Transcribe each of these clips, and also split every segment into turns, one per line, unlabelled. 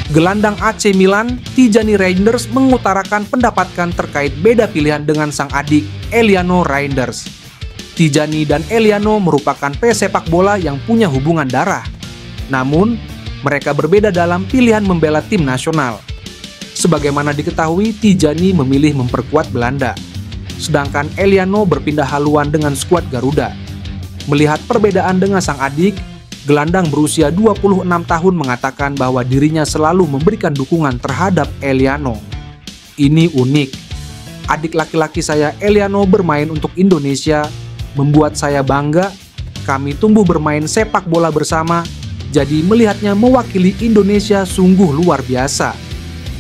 Gelandang AC Milan, Tijani Reinders mengutarakan pendapatnya terkait beda pilihan dengan sang adik, Eliano Reinders. Tijani dan Eliano merupakan pesepak bola yang punya hubungan darah. Namun, mereka berbeda dalam pilihan membela tim nasional. Sebagaimana diketahui, Tijani memilih memperkuat Belanda, sedangkan Eliano berpindah haluan dengan skuad Garuda. Melihat perbedaan dengan sang adik, gelandang berusia 26 tahun mengatakan bahwa dirinya selalu memberikan dukungan terhadap Eliano. Ini unik. Adik laki-laki saya Eliano bermain untuk Indonesia, membuat saya bangga. Kami tumbuh bermain sepak bola bersama, jadi melihatnya mewakili Indonesia sungguh luar biasa.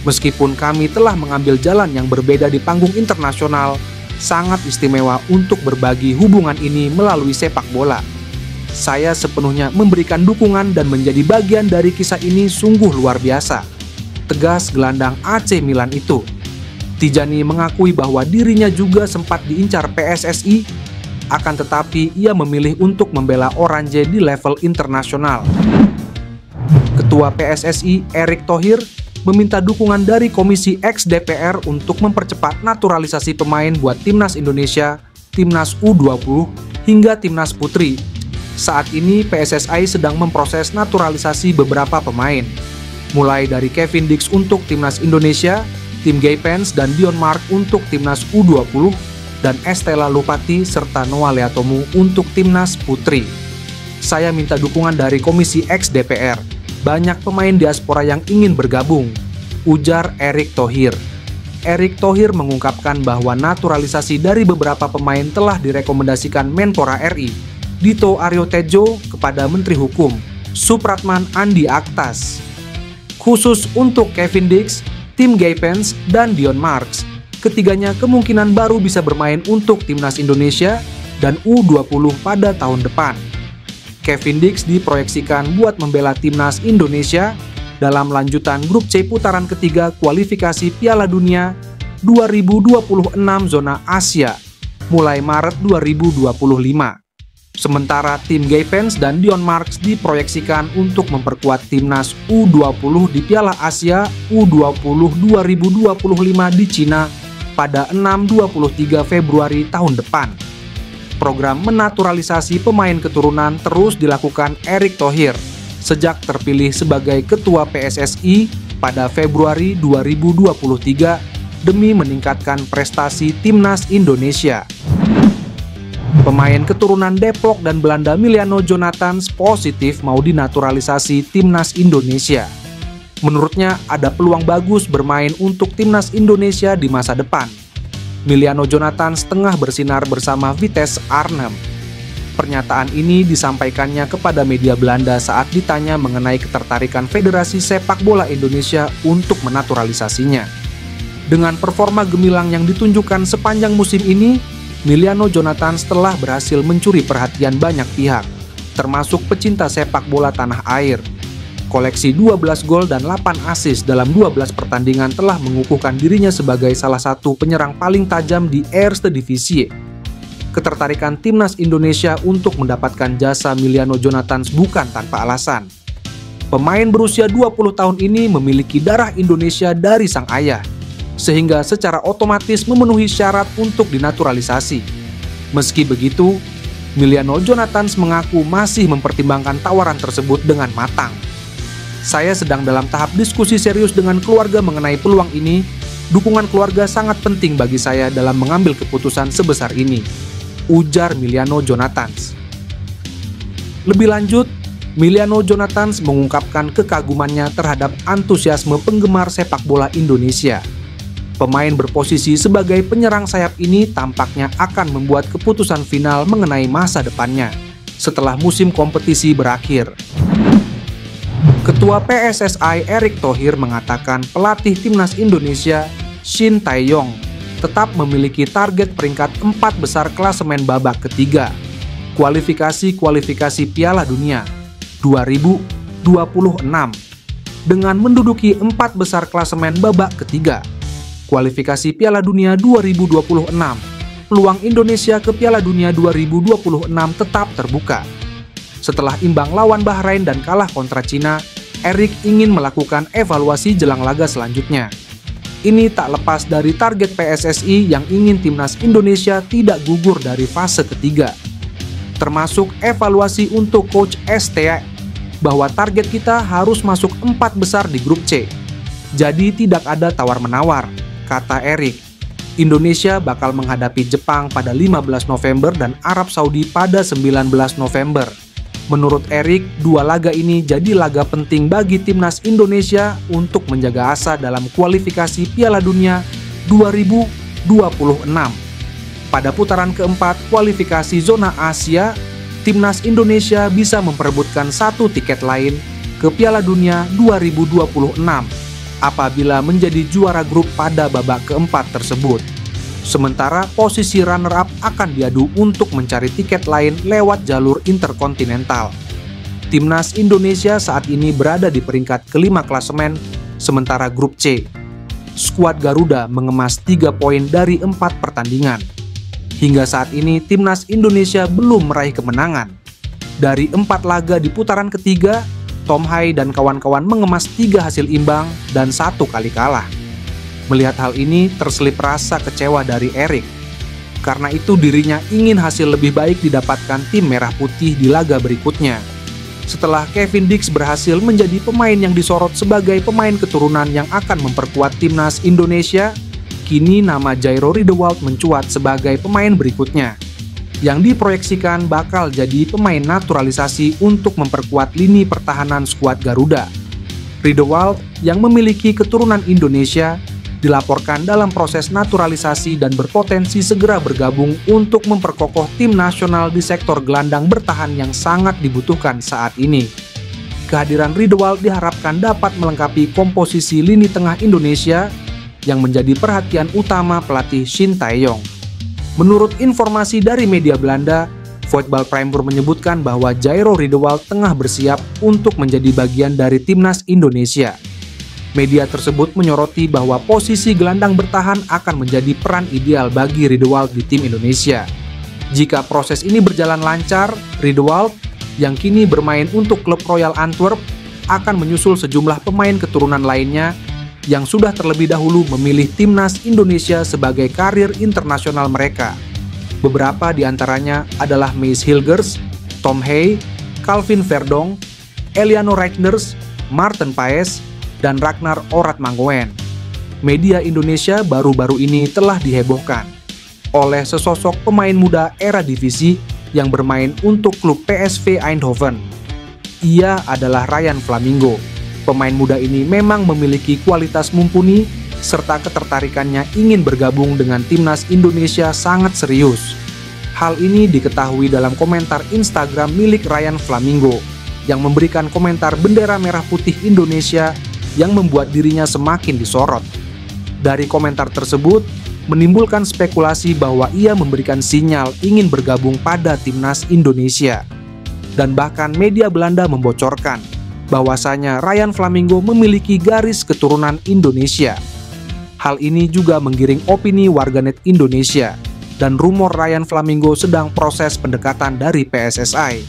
Meskipun kami telah mengambil jalan yang berbeda di panggung internasional, sangat istimewa untuk berbagi hubungan ini melalui sepak bola. Saya sepenuhnya memberikan dukungan dan menjadi bagian dari kisah ini sungguh luar biasa, tegas gelandang AC Milan itu. Tijani mengakui bahwa dirinya juga sempat diincar PSSI, akan tetapi ia memilih untuk membela Oranje di level internasional. Ketua PSSI Erick Thohir meminta dukungan dari Komisi X DPR untuk mempercepat naturalisasi pemain buat Timnas Indonesia, Timnas U20, hingga Timnas Putri. Saat ini PSSI sedang memproses naturalisasi beberapa pemain, mulai dari Kevin Dix untuk Timnas Indonesia, Tim Gaypens dan Dion Mark untuk Timnas U20, dan Estella Lupati serta Noah Leatomu untuk Timnas Putri. Saya minta dukungan dari Komisi X DPR. Banyak pemain diaspora yang ingin bergabung, ujar Erick Thohir. Erick Thohir mengungkapkan bahwa naturalisasi dari beberapa pemain telah direkomendasikan Menpora RI, Dito Aryo Tejo, kepada Menteri Hukum, Supratman Andi Aktas. Khusus untuk Kevin Dix, Tim Gaypens, dan Dion Marks, ketiganya kemungkinan baru bisa bermain untuk Timnas Indonesia dan U20 pada tahun depan. Kevin Dix diproyeksikan buat membela Timnas Indonesia dalam lanjutan grup C putaran ketiga kualifikasi Piala Dunia 2026 zona Asia, mulai Maret 2025. Sementara Tim Gaypens dan Dion Marks diproyeksikan untuk memperkuat Timnas U20 di Piala Asia U20 2025 di Cina pada 6-23 Februari tahun depan. Program menaturalisasi pemain keturunan terus dilakukan Erick Thohir sejak terpilih sebagai Ketua PSSI pada Februari 2023 demi meningkatkan prestasi Timnas Indonesia. Pemain keturunan Depok dan Belanda Miliano Jonathans positif mau dinaturalisasi Timnas Indonesia. Menurutnya ada peluang bagus bermain untuk Timnas Indonesia di masa depan. Miliano Jonathans tengah bersinar bersama Vitesse Arnhem. Pernyataan ini disampaikannya kepada media Belanda saat ditanya mengenai ketertarikan Federasi Sepak Bola Indonesia untuk menaturalisasinya. Dengan performa gemilang yang ditunjukkan sepanjang musim ini, Miliano Jonathans telah berhasil mencuri perhatian banyak pihak, termasuk pecinta sepak bola tanah air. Koleksi 12 gol dan 8 assist dalam 12 pertandingan telah mengukuhkan dirinya sebagai salah satu penyerang paling tajam di Eerste Divisie. Ketertarikan Timnas Indonesia untuk mendapatkan jasa Miliano Jonathans bukan tanpa alasan. Pemain berusia 20 tahun ini memiliki darah Indonesia dari sang ayah, sehingga secara otomatis memenuhi syarat untuk dinaturalisasi. Meski begitu, Miliano Jonathans mengaku masih mempertimbangkan tawaran tersebut dengan matang. Saya sedang dalam tahap diskusi serius dengan keluarga mengenai peluang ini. Dukungan keluarga sangat penting bagi saya dalam mengambil keputusan sebesar ini, ujar Miliano Jonathans. Lebih lanjut, Miliano Jonathans mengungkapkan kekagumannya terhadap antusiasme penggemar sepak bola Indonesia. Pemain berposisi sebagai penyerang sayap ini tampaknya akan membuat keputusan final mengenai masa depannya setelah musim kompetisi berakhir. Ketua PSSI Erick Thohir mengatakan pelatih Timnas Indonesia Shin Tae-yong tetap memiliki target peringkat 4 besar klasemen babak ketiga kualifikasi Piala Dunia 2026 dengan menduduki 4 besar klasemen babak ketiga kualifikasi Piala Dunia 2026, peluang Indonesia ke Piala Dunia 2026 tetap terbuka. Setelah imbang lawan Bahrain dan kalah kontra Cina, Erik ingin melakukan evaluasi jelang laga selanjutnya. Ini tak lepas dari target PSSI yang ingin timnas Indonesia tidak gugur dari fase ketiga. Termasuk evaluasi untuk Coach ST, bahwa target kita harus masuk 4 besar di grup C. Jadi tidak ada tawar-menawar, kata Erik. Indonesia bakal menghadapi Jepang pada 15 November dan Arab Saudi pada 19 November. Menurut Erik, 2 laga ini jadi laga penting bagi timnas Indonesia untuk menjaga asa dalam kualifikasi Piala Dunia 2026. Pada putaran keempat kualifikasi zona Asia, timnas Indonesia bisa memperebutkan 1 tiket lain ke Piala Dunia 2026 apabila menjadi juara grup pada babak keempat tersebut. Sementara posisi runner-up akan diadu untuk mencari tiket lain lewat jalur interkontinental. Timnas Indonesia saat ini berada di peringkat kelima klasemen, sementara grup C. Skuad Garuda mengemas 3 poin dari 4 pertandingan. Hingga saat ini, timnas Indonesia belum meraih kemenangan. Dari 4 laga di putaran ketiga, Tom Hai dan kawan-kawan mengemas 3 hasil imbang dan 1 kali kalah. Melihat hal ini, terselip rasa kecewa dari Erik. Karena itu dirinya ingin hasil lebih baik didapatkan tim merah putih di laga berikutnya. Setelah Kevin Dix berhasil menjadi pemain yang disorot sebagai pemain keturunan yang akan memperkuat timnas Indonesia, kini nama Jairo Riedewald mencuat sebagai pemain berikutnya, yang diproyeksikan bakal jadi pemain naturalisasi untuk memperkuat lini pertahanan skuad Garuda. Riedewald yang memiliki keturunan Indonesia dilaporkan dalam proses naturalisasi dan berpotensi segera bergabung untuk memperkokoh tim nasional di sektor gelandang bertahan yang sangat dibutuhkan saat ini. Kehadiran Riedewald diharapkan dapat melengkapi komposisi lini tengah Indonesia yang menjadi perhatian utama pelatih Shin Tae-yong. Menurut informasi dari media Belanda, Voetbal Primevoer menyebutkan bahwa Jairo Riedewald tengah bersiap untuk menjadi bagian dari timnas Indonesia. Media tersebut menyoroti bahwa posisi gelandang bertahan akan menjadi peran ideal bagi Riedewald di tim Indonesia. Jika proses ini berjalan lancar, Riedewald yang kini bermain untuk klub Royal Antwerp akan menyusul sejumlah pemain keturunan lainnya yang sudah terlebih dahulu memilih timnas Indonesia sebagai karir internasional mereka. Beberapa di antaranya adalah Meis Hilgers, Tom Hai, Calvin Verdong, Eliano Reijnders, Maarten Paes, dan Ragnar Oratmangoen. Media Indonesia baru-baru ini telah dihebohkan oleh sesosok pemain muda era divisi yang bermain untuk klub PSV Eindhoven. Ia adalah Ryan Flamingo. Pemain muda ini memang memiliki kualitas mumpuni serta ketertarikannya ingin bergabung dengan timnas Indonesia sangat serius. Hal ini diketahui dalam komentar Instagram milik Ryan Flamingo yang memberikan komentar bendera merah putih Indonesia yang membuat dirinya semakin disorot. Dari komentar tersebut, menimbulkan spekulasi bahwa ia memberikan sinyal ingin bergabung pada timnas Indonesia. Dan bahkan media Belanda membocorkan bahwasanya Ryan Flamingo memiliki garis keturunan Indonesia. Hal ini juga menggiring opini warganet Indonesia, dan rumor Ryan Flamingo sedang proses pendekatan dari PSSI.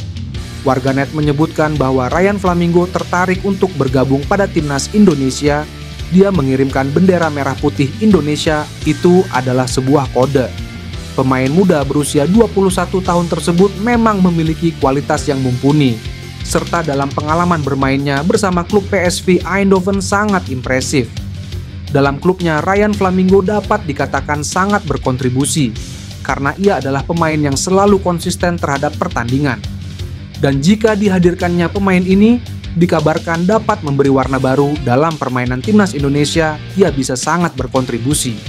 Warganet menyebutkan bahwa Ryan Flamingo tertarik untuk bergabung pada timnas Indonesia. Dia mengirimkan bendera merah putih Indonesia, itu adalah sebuah kode. Pemain muda berusia 21 tahun tersebut memang memiliki kualitas yang mumpuni, serta dalam pengalaman bermainnya bersama klub PSV Eindhoven sangat impresif. Dalam klubnya, Ryan Flamingo dapat dikatakan sangat berkontribusi, karena ia adalah pemain yang selalu konsisten terhadap pertandingan. Dan jika dihadirkannya pemain ini, dikabarkan dapat memberi warna baru dalam permainan timnas Indonesia, ia bisa sangat berkontribusi.